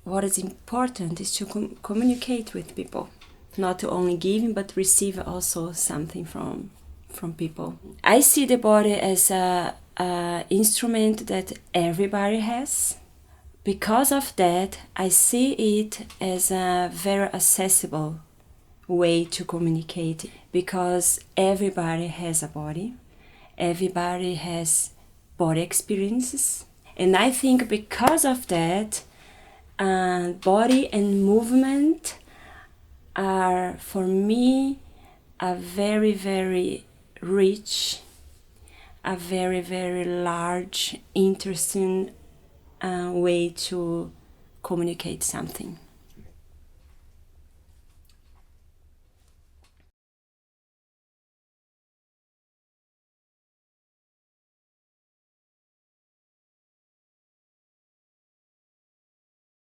what is important is to communicate with people, not to only give but receive also something from people. I see the body as a instrument that everybody has. Because of that, I see it as a very accessible way to communicate, because everybody has a body, everybody has body experiences, and I think because of that, body and movement are for me a very, very rich, a very, very large, interesting way to communicate something.